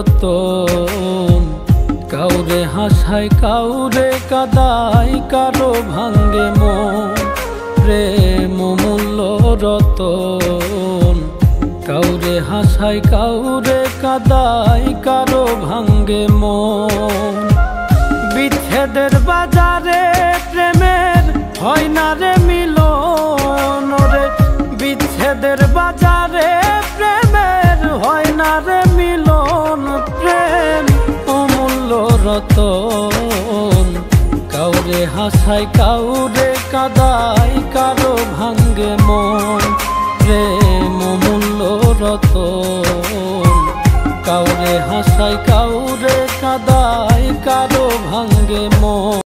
রতন। কাউরে হাসায় কাউরে কাদায় কারো ভাঙ্গে মন, প্রেম মূল্য রতন। কাউরে হাসায় কাউরে কাদায় কারো ভাঙ্গে মন। বিচ্ছেদের বাজারে প্রেমের হয় না রে মিলন রে, বিচ্ছেদের বাজারে প্রেমের হয় না রে মিলন। প্রেম অমূল্য রতন। কাউরে হাসায় কাউরে কাদায় কারো ভাঙ্গে মন, প্রেম অমূল্য রতন। কাউরে হাসায় কাউরে কাদায় কারো ভাঙ্গে মন।